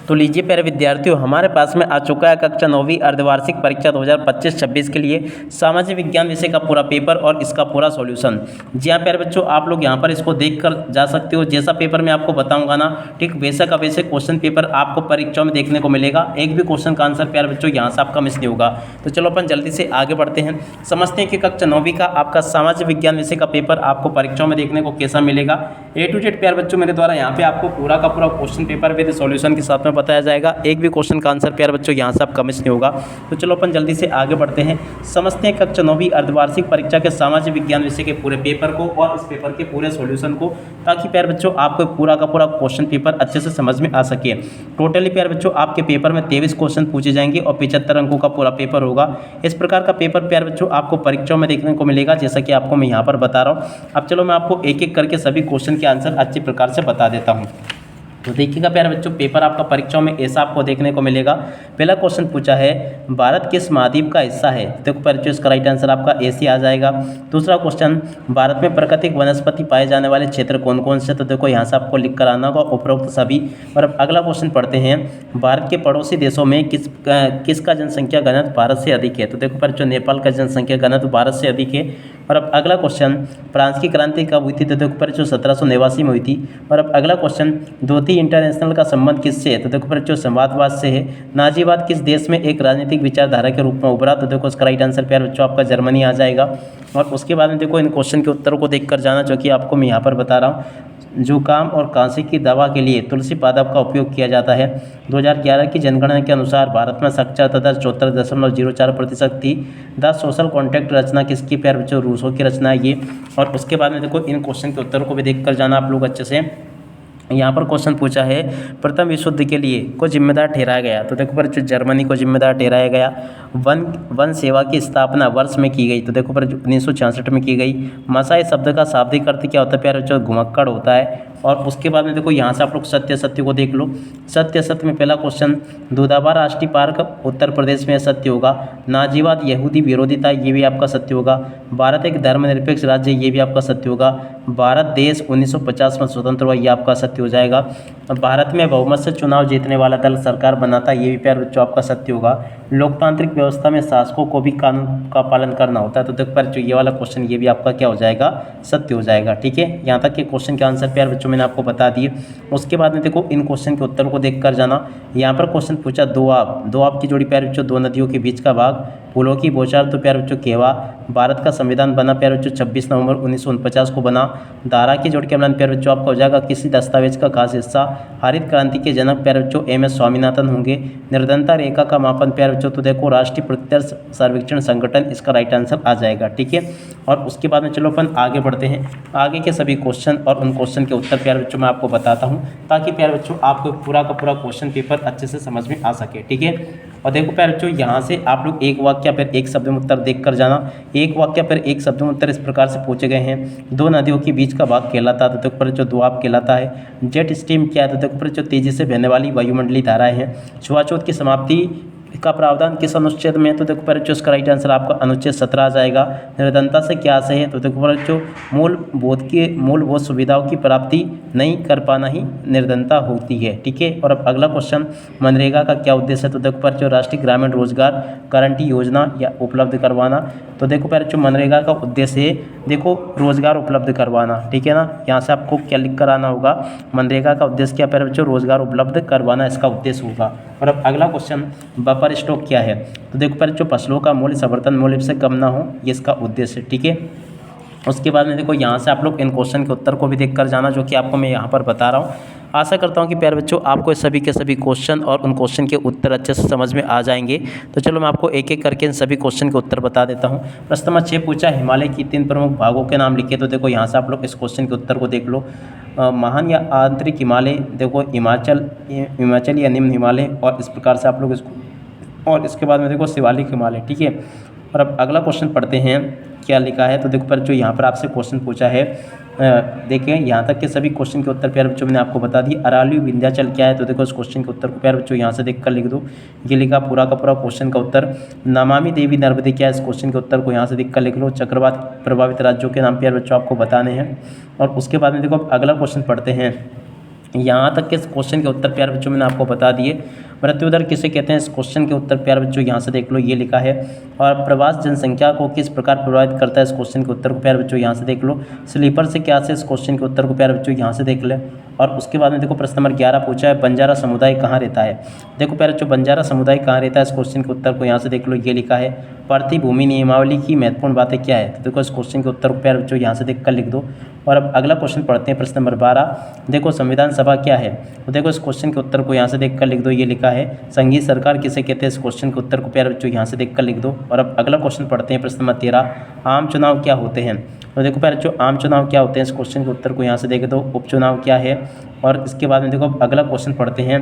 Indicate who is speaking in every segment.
Speaker 1: तो लीजिए प्यारे विद्यार्थियों, हमारे पास में आ चुका है कक्षा 9वीं अर्धवार्षिक परीक्षा 2025-26 के लिए सामाजिक विज्ञान विषय का पूरा पेपर और इसका पूरा सॉल्यूशन। जी हाँ प्यारे बच्चों, आप लोग यहाँ पर इसको देख कर जा सकते हो। जैसा पेपर मैं आपको बताऊंगा ना, ठीक वैसा का वैसे क्वेश्चन पेपर आपको परीक्षा में देखने को मिलेगा। एक भी क्वेश्चन का आंसर प्यारे बच्चों यहाँ से आपका मिस नहीं होगा। तो चलो अपन जल्दी से आगे बढ़ते हैं, समझते हैं कि कक्षा 9वीं का आपका सामाजिक विज्ञान विषय का पेपर आपको परीक्षाओं में देखने को कैसा मिलेगा। A to Z प्यारे बच्चों मेरे द्वारा यहाँ पे आपको पूरा का पूरा क्वेश्चन पेपर विद सॉल्यूशन के साथ में बताया जाएगा। एक भी क्वेश्चन का आंसर प्यारे बच्चों यहाँ से आपका मिस नहीं होगा। तो चलो अपन जल्दी से आगे बढ़ते हैं, समझते हैं कक्षा 9वीं अर्धवार्षिक परीक्षा के सामाजिक विज्ञान विषय के पूरे पेपर को और इस पेपर के पूरे सॉल्यूशन को, ताकि प्यारे बच्चों आपको पूरा का पूरा क्वेश्चन पेपर अच्छे से समझ में आ सके। टोटली प्यारे बच्चों आपके पेपर में 23 क्वेश्चन पूछे जाएंगे और 75 अंकों का पूरा पेपर होगा। इस प्रकार का पेपर प्यारे बच्चों आपको परीक्षाओं में देखने को मिलेगा, जैसा कि आपको मैं यहाँ पर बता रहा हूँ। अब चलो मैं आपको एक एक करके सभी क्वेश्चन के आंसर अच्छी प्रकार से बता देता हूँ। तो देखिएगा प्यारे बच्चों, पेपर आपका परीक्षाओं में ऐसा आपको देखने को मिलेगा। पहला क्वेश्चन पूछा है, भारत किस महाद्वीप का हिस्सा है? देखो प्यारे बच्चों, इसका राइट आंसर आपका एशिया आ जाएगा। दूसरा क्वेश्चन, भारत में प्राकृतिक वनस्पति पाए जाने वाले क्षेत्र कौन कौन से? तो देखो यहाँ से आपको लिख कर आना होगा उपरोक्त सभी। और अब अगला क्वेश्चन पढ़ते हैं, भारत के पड़ोसी देशों में किसका जनसंख्या घनत्व भारत से अधिक है? तो देखो प्यारे बच्चों, नेपाल का जनसंख्या घनत्व भारत से अधिक है। और अब अगला क्वेश्चन, फ्रांस की क्रांति कब हुई थी? तो देखो प्यारे बच्चों 1789 में हुई थी। और अब अगला क्वेश्चन, धोती इंटरनेशनल का संबंध किससे है? तो देखो प्यारे बच्चों संवादवाद से है। नाजीवाद किस देश में एक राजनीतिक विचारधारा के रूप में उभरा? तो देखो इसका राइट आंसर प्यारे बच्चों आपका जर्मनी आ जाएगा। और उसके बाद में देखो इन क्वेश्चन के उत्तरों को देखकर जाना, जो कि आपको मैं यहाँ पर बता रहा हूँ। जुकाम और खांसी की दवा के लिए तुलसी पादप का उपयोग किया जाता है। 2011 की जनगणना के अनुसार भारत में साक्षरता दर 74.04% थी। द सोशल कॉन्ट्रैक्ट रचना किसकी? प्यारे बच्चों रूसो की रचना है ये। और उसके बाद में देखो इन क्वेश्चन के उत्तरों को भी देख कर जाना आप लोग अच्छे से। यहाँ पर क्वेश्चन पूछा है, प्रथम विश्व युद्ध के लिए को जिम्मेदार ठहराया गया? तो देखो पर जर्मनी को जिम्मेदार ठहराया गया। वन सेवा की स्थापना वर्ष में की गई? तो देखो पर 1966 में की गई। मसाई शब्द का शाब्दिक अर्थ क्या होता है? प्यारे बच्चों घुमक्कड़ होता है। और उसके बाद में देखो यहाँ से आप लोग सत्य सत्य को देख लो। सत्य सत्य में पहला क्वेश्चन, दूधाबा राष्ट्रीय पार्क उत्तर प्रदेश में सत्य होगा। नाजीवाद यहूदी विरोधिता, ये भी आपका सत्य होगा। भारत एक धर्मनिरपेक्ष राज्य, ये भी आपका सत्य होगा। भारत देश 1950 में स्वतंत्र हुआ, ये आपका सत्य हो जाएगा। भारत में बहुमत से चुनाव जीतने वाला दल सरकार बनाता है, ये भी प्यारे बच्चों आपका सत्य होगा। लोकतांत्रिक व्यवस्था में शासकों को भी कानून का पालन करना होता है। तो देखो प्यारे ये वाला क्वेश्चन, ये भी आपका क्या हो जाएगा? सत्य हो जाएगा। ठीक है, यहाँ तक के क्वेश्चन के आंसर प्यारे बच्चों मैंने आपको बता दिए। उसके बाद में देखो इन क्वेश्चन के उत्तर को देख कर जाना। यहाँ पर क्वेश्चन पूछा, दो आप की जोड़ी प्यारे बच्चों, दो नदियों के बीच का भाग, फूलों की बौछार, तो प्यारे बच्चों केवा। भारत का संविधान बना प्यारे बच्चों 26 नवंबर 1949 को बना। धारा की जोड़ के मिलान प्यारे बच्चों आपका हो जाएगा किसी दस्तावेज का खास हिस्सा। हरित क्रांति के जनक प्यारे बच्चों MS स्वामीनाथन होंगे। निर्धनता रेखा का मापन प्यारे बच्चों, तो देखो राष्ट्रीय प्रत्यक्ष सर्वेक्षण संगठन, इसका राइट आंसर आ जाएगा। ठीक है, और उसके बाद में चलो अपन आगे बढ़ते हैं। आगे के सभी क्वेश्चन और उन क्वेश्चन के उत्तर प्यारे बच्चों मैं आपको बताता हूँ, ताकि प्यारे बच्चों आपको पूरा का पूरा क्वेश्चन पेपर अच्छे से समझ में आ सके। ठीक है, और देखो प्यारे बच्चों यहाँ से आप लोग एक वाक्य फिर एक शब्द में उत्तर देख कर जाना। एक वाक्य फिर एक शब्द में उत्तर इस प्रकार से पूछे गए हैं, दो नदियों के बीच का भाग कहलाता है? तो देखो पर जो दोआब कहलाता है। जेट स्ट्रीम क्या है? तो देखो पर जो तेजी से बहने वाली वायुमंडलीय धाराएं हैं। छुआछूत की समाप्ति का प्रावधान किस अनुच्छेद में है? तो देखो पर जो इसका राइट आंसर आपका अनुच्छेद 17 आ जाएगा। निर्धनता से क्या आशय है? तो देखो पर जो मूलभूत सुविधाओं की प्राप्ति नहीं कर पाना ही निर्धनता होती है। ठीक है, और अब अगला क्वेश्चन, मनरेगा का क्या उद्देश्य है? तो देखो पर जो राष्ट्रीय ग्रामीण रोजगार गारंटी योजना या उपलब्ध करवाना। तो देखो पर जो मनरेगा का उद्देश्य है, देखो रोजगार उपलब्ध करवाना। ठीक है ना, यहाँ से आपको क्या लिख कर आना होगा? मनरेगा का उद्देश्य क्या प्यारे बच्चों? रोजगार उपलब्ध करवाना इसका उद्देश्य होगा। और अब अगला क्वेश्चन, बफर स्टॉक क्या है? तो देखो प्यारे जो फसलों का मूल्य समर्थन मूल्य से कम ना हो, ये इसका उद्देश्य है। ठीक है, उसके बाद में देखो यहाँ से आप लोग इन क्वेश्चन के उत्तर को भी देख कर जाना, जो कि आपको मैं यहाँ पर बता रहा हूँ। आशा करता हूँ कि प्यारे बच्चों आपको सभी के सभी क्वेश्चन और उन क्वेश्चन के उत्तर अच्छे से समझ में आ जाएंगे। तो चलो मैं आपको एक एक करके इन सभी क्वेश्चन के उत्तर बता देता हूँ। प्रश्न नंबर 6 पूछा, हिमालय की 3 प्रमुख भागों के नाम लिखे? तो देखो यहाँ से आप लोग इस क्वेश्चन के उत्तर को देख लो। महान या आंतरिक हिमालय, देखो हिमाचल या निम्न हिमालय, और इस प्रकार से आप लोग इसको, और इसके बाद में देखो शिवालिक हिमालय। ठीक है, और अब अगला क्वेश्चन पढ़ते हैं, क्या लिखा है? तो देखो पर जो यहाँ पर आपसे क्वेश्चन पूछा है, देखिए यहाँ तक के सभी क्वेश्चन के उत्तर प्यारे बच्चों मैंने आपको बता दी। अरावली विंध्याचल क्या है? तो देखो इस क्वेश्चन के उत्तर को प्यारे बच्चों यहाँ से देख कर लिख दो। ये लिखा पूरा का पूरा क्वेश्चन का उत्तर। नमामि देवी नर्मदे क्या है? इस क्वेश्चन के उत्तर को यहाँ से देख कर लिख लो। चक्रवात प्रभावित राज्यों के नाम प्यारे बच्चों आपको बताने हैं। और उसके बाद में देखो अगला क्वेश्चन पढ़ते हैं, यहाँ तक के इस क्वेश्चन के उत्तर प्यारे बच्चों मैंने आपको बता दिए। मृत्यु दर किसे कहते हैं, इस क्वेश्चन के उत्तर प्यारे बच्चों यहाँ से देख लो, ये लिखा है। और प्रवास जनसंख्या को किस प्रकार प्रभावित करता है, इस क्वेश्चन के उत्तर को प्यारे बच्चों यहाँ से देख लो। स्लीपर से क्या से, इस क्वेश्चन के उत्तर को प्यारे बच्चों यहाँ से देख ले। और उसके बाद में देखो प्रश्न नंबर 11 पूछा है, बंजारा समुदाय कहाँ रहता है। देखो प्यारे बच्चों बंजारा समुदाय कहाँ रहता है, इस क्वेश्चन के उत्तर को यहाँ से देख लो, ये लिखा है। प्रतिभूमि नियमावली की महत्वपूर्ण बातें क्या है, तो देखो इस क्वेश्चन के उत्तर को प्यारे बच्चों यहाँ से देख कर लिख दो। और अब अगला क्वेश्चन पढ़ते हैं, प्रश्न नंबर 12। देखो संविधान सभा क्या है, तो देखो इस क्वेश्चन के उत्तर को यहाँ से देख कर लिख दो, ये लिखा है। संघीय सरकार किसे कहते हैं, इस क्वेश्चन के उत्तर को प्यारे बच्चों यहाँ से देख कर लिख दो। और अब अगला क्वेश्चन पढ़ते हैं, प्रश्न नंबर 13। आम चुनाव क्या होते हैं, तो देखो प्यारे बच्चों आम चुनाव क्या होते हैं, इस क्वेश्चन के उत्तर को यहाँ से देख दो। उपचुनाव क्या है। और इसके बाद में देखो अगला क्वेश्चन पढ़ते हैं,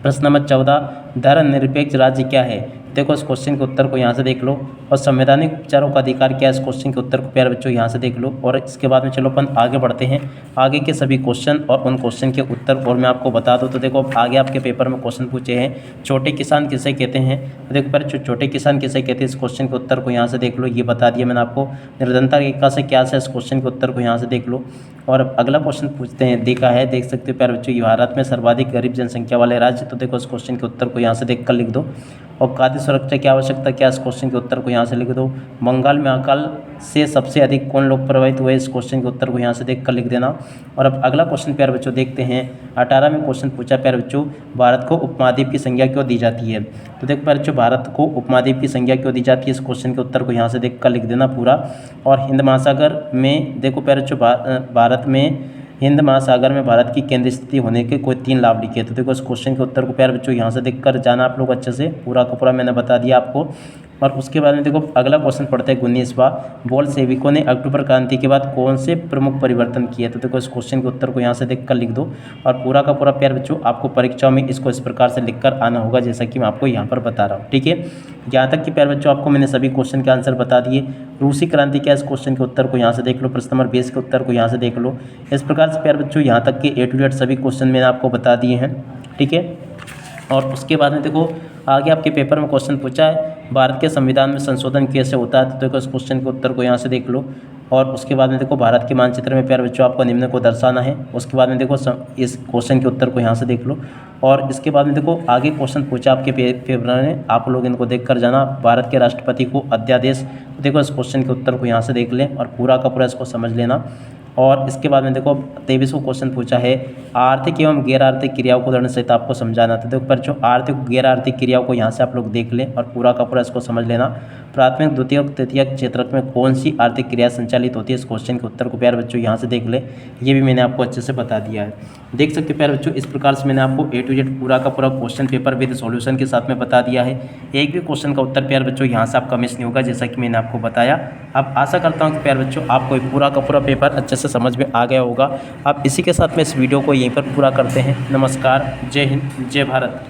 Speaker 1: प्रश्न नंबर 14। धर्मनिरपेक्ष राज्य क्या है, देखो इस क्वेश्चन के उत्तर को यहाँ से देख लो। और संवैधानिक उपचारों का अधिकार क्या है, इस क्वेश्चन के उत्तर को प्यारे बच्चों यहाँ से देख लो। और इसके बाद में चलो अपन आगे बढ़ते हैं, आगे के सभी क्वेश्चन और उन क्वेश्चन के उत्तर और मैं आपको बता दूँ। तो देखो आगे आपके पेपर में क्वेश्चन पूछे हैं, छोटे किसान किसे कहते हैं, तो देखो पर छोटे किसान किसे कहते हैं, इस क्वेश्चन के उत्तर को यहाँ से देख लो, ये बता दिया मैंने आपको। निर्धनता रेखा से क्या से, इस क्वेश्चन के उत्तर को यहाँ से देख लो। और अब अगला क्वेश्चन पूछते हैं, देखा है देख सकते हो प्यारे बच्चों, भारत में सर्वाधिक गरीब जनसंख्या वाले राज्य, तो देखो इस क्वेश्चन के उत्तर को यहाँ से देख कर लिख दो। और खाद्य सुरक्षा की आवश्यकता क्या, इस क्वेश्चन के उत्तर को यहाँ से लिख दो। बंगाल में अकाल से सबसे अधिक कौन लोग प्रभावित हुए, इस क्वेश्चन के उत्तर को यहाँ से देख कर लिख देना। और अब अगला क्वेश्चन प्यारे बच्चों देखते हैं, 18वें क्वेश्चन पूछा प्यारे बच्चों, भारत को उपमहाद्वीप की संज्ञा क्यों दी जाती है, तो देखो प्यारे बच्चों भारत को उपमहाद्वीप की संज्ञा क्यों दी जाती है, इस क्वेश्चन के उत्तर को यहाँ से देख कर लिख देना पूरा। और हिंद महासागर में देखो प्यारे बच्चों भारत में हिंद महासागर में भारत की केंद्र स्थिति होने के कोई 3 लाभ लिखे, तो देखो इस क्वेश्चन के उत्तर को प्यारे बच्चों यहाँ से देख कर जाना आप लोग अच्छे से, पूरा का पूरा मैंने बता दिया आपको। और उसके बाद में देखो अगला क्वेश्चन पढ़ते हैं, 19वां। बोल्शेविकों ने अक्टूबर क्रांति के बाद कौन से प्रमुख परिवर्तन किए, तो देखो इस क्वेश्चन के उत्तर को यहाँ से देख कर लिख दो। और पूरा का पूरा प्यारे बच्चों आपको परीक्षाओं में इसको इस प्रकार से लिख कर आना होगा, जैसा कि मैं आपको यहाँ पर बता रहा हूँ, ठीक है। यहाँ तक कि प्यारे बच्चों आपको मैंने सभी क्वेश्चन के आंसर बता दिए। रूसी क्रांति क्या, इस क्वेश्चन के उत्तर को यहाँ से देख लो। प्रश्न नंबर 20 के उत्तर को यहाँ से देख लो। इस प्रकार से प्यारे बच्चों यहाँ तक के A to Z सभी क्वेश्चन मैंने आपको बता दिए हैं, ठीक है। और उसके बाद में देखो आगे आपके पेपर में क्वेश्चन पूछा है, भारत के संविधान में संशोधन कैसे होता है, तो देखो इस क्वेश्चन के उत्तर को यहाँ से देख लो। और उसके बाद में देखो भारत के मानचित्र में प्यारे बच्चों आपको निम्न को दर्शाना है। उसके बाद में देखो इस क्वेश्चन के उत्तर को यहाँ से देख लो। और इसके बाद में देखो आगे क्वेश्चन पूछा आपके पेपर में, आप लोग इनको देख कर जाना। भारत के राष्ट्रपति को अध्यादेश, देखो इस क्वेश्चन के उत्तर को यहाँ से देख लें और पूरा का पूरा इसको समझ लेना। और इसके बाद में देखो 23वां क्वेश्चन पूछा है, आर्थिक एवं गैर आर्थिक क्रियाओं को उदाहरण सहित आपको समझाना था। देखो बच्चों आर्थिक गैर आर्थिक क्रियाओं को यहाँ से आप लोग देख लें और पूरा का पूरा इसको समझ लेना। प्राथमिक द्वितीयक तृतीयक क्षेत्रक में कौन सी आर्थिक क्रिया संचालित होती है, इस क्वेश्चन के उत्तर को प्यारे बच्चों यहाँ से देख ले, ये भी मैंने आपको अच्छे से बता दिया है। देख सकते हो प्यारे बच्चों, इस प्रकार से मैंने आपको A to Z पूरा का पूरा क्वेश्चन पेपर विद सॉल्यूशन के साथ में बता दिया है। एक भी क्वेश्चन का उत्तर प्यारे बच्चों यहाँ से आपका मिस नहीं होगा, जैसा कि मैंने आपको बताया। अब आशा करता हूँ कि प्यारे बच्चों आपको पूरा का पूरा पेपर अच्छे से समझ में आ गया होगा। अब इसी के साथ में इस वीडियो को यहीं पर पूरा करते हैं। नमस्कार, जय हिंद, जय भारत।